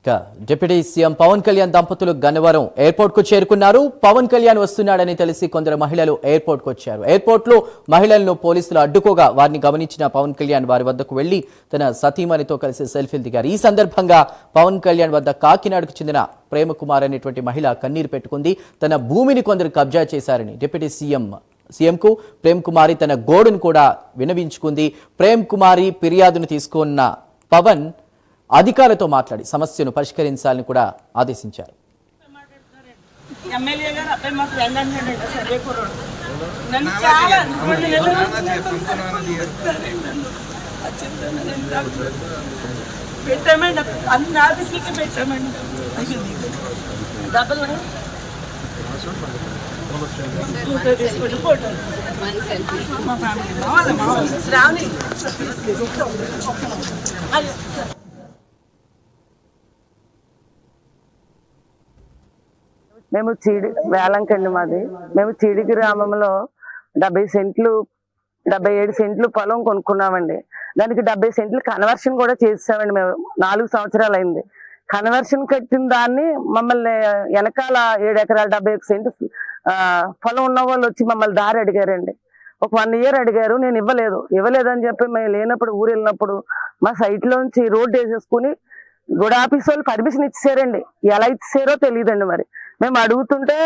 ఇక deputy CM Pawan Kalyan దంపతులు Gannavaram airport కు చేరుకున్నారు. పవన్ కళ్యాణ్ వస్తున్నాడని తెలిసి కొందరు మహిళలు ఎయిర్పోర్ట్ కు వచ్చారు. ఎయిర్పోర్ట్ లో మహిళలను పోలీసులు అడ్డుకోగా వారిని గమనించిన పవన్ కళ్యాణ్ వారి వద్దకు వెళ్లి తన సతీమణితో కలిసి సెల్ఫీలు దిగారు. ఈ సందర్భంగా పవన్ కళ్యాణ్ వద్ద కాకినాడకు చెందిన ప్రేమకుమార్ అనేటువంటి మహిళ కన్నీరు పెట్టుకుంది. తన భూమిని కొందరు కబ్జా చేశారని డిప్యూటీ సీఎంకు ప్రేమ్ కుమారి తన గోడును కూడా వినవించుకుంది. ప్రేమ్ కుమారి ఫిర్యాదును తీసుకున్న పవన్ అధికారులతో మాట్లాడి సమస్యను పరిష్కరించాలని కూడా ఆదేశించారు. ఎమ్మెల్యే గారు అబ్బాయి మాకు వెళ్ళండి సర్వే కుర్రోడు నన్ను చాలా పెట్టామండి, అన్ని ఆఫీసులకి పెట్టామండి. డబ్బులు తీసుకొని ఫోటో శ్రావణి మేము వేలంకండి మాది. మేము చీడి గ్రామంలో 77 సెంట్లు పొలం కొనుక్కున్నామండి. దానికి 70 సెంట్లు కన్వర్షన్ కూడా చేసామండి. మేము 4 సంవత్సరాలు అయింది. కన్వర్షన్ కట్టిన దాన్ని మమ్మల్ని వెనకాల 7 ఎకరాలు 71 సెంట్లు పొలం ఉన్న వాళ్ళు వచ్చి మమ్మల్ని దారి అడిగారండి. ఒక 1 ఇయర్ అడిగారు. నేను ఇవ్వలేదని చెప్పి మేము లేనప్పుడు ఊరు వెళ్ళినప్పుడు మా సైట్లోంచి రోడ్డు వేసేసుకుని గుడ ఆఫీస్ వాళ్ళు పర్మిషన్ ఇచ్చారండి. ఎలా ఇచ్చారో తెలియదండి. మరి మేము అడుగుతుంటే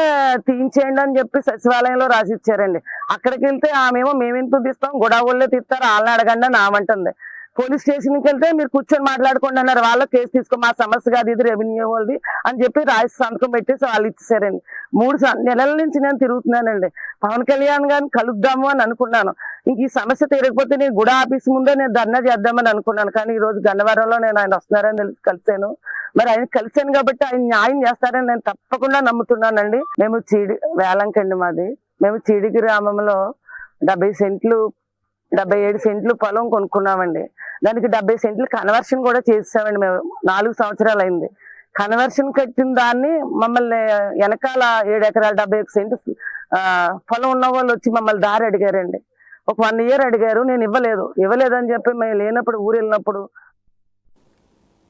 తీయించేయండి అని చెప్పి సచివాలయంలో రాసి ఇచ్చారండి. అక్కడికి వెళ్తే ఆమెమో మేమెంత తీస్తాం, గుడా వాళ్ళే తీస్తారు, వాళ్ళని అడగండి అని ఆమంటుంది. పోలీస్ స్టేషన్కి వెళ్తే మీరు కూర్చొని మాట్లాడుకోండి అన్నారు. వాళ్ళ కేసు తీసుకో, మా సమస్య కాదు ఇది, రెవెన్యూ వాళ్ళది అని చెప్పి రాసి సంతకం పెట్టేసి వాళ్ళు ఇచ్చేసారండి. 3 నెలల నుంచి నేను తిరుగుతున్నానండి. పవన్ కళ్యాణ్ గారిని కలుద్దాము అని అనుకున్నాను. ఇంక ఈ సమస్య తీరకపోతే నేను గుడా ఆఫీస్ ముందే నేను ధర్నా చేద్దామని అనుకున్నాను. కానీ ఈ రోజు గన్నవరంలో నేను ఆయన వస్తున్నారని తెలిసి కలిసాను. మరి ఆయన కలిసాను కాబట్టి ఆయన న్యాయం చేస్తారని నేను తప్పకుండా నమ్ముతున్నానండి. మేము వేలంకండి మాది. మేము చీడి గ్రామంలో 77 సెంట్లు పొలం కొనుక్కున్నామండి. దానికి 70 సెంట్లు కన్వర్షన్ కూడా చేసామండి. మేము 4 సంవత్సరాలు అయింది. కన్వర్షన్ కట్టిన దాన్ని మమ్మల్ని వెనకాల 7 ఎకరాలు 71 సెంట్లు పొలం ఉన్న వాళ్ళు వచ్చి మమ్మల్ని దారి అడిగారండి. ఒక 1 ఇయర్ అడిగారు. నేను ఇవ్వలేదని చెప్పి మేము లేనప్పుడు ఊరు వెళ్ళినప్పుడు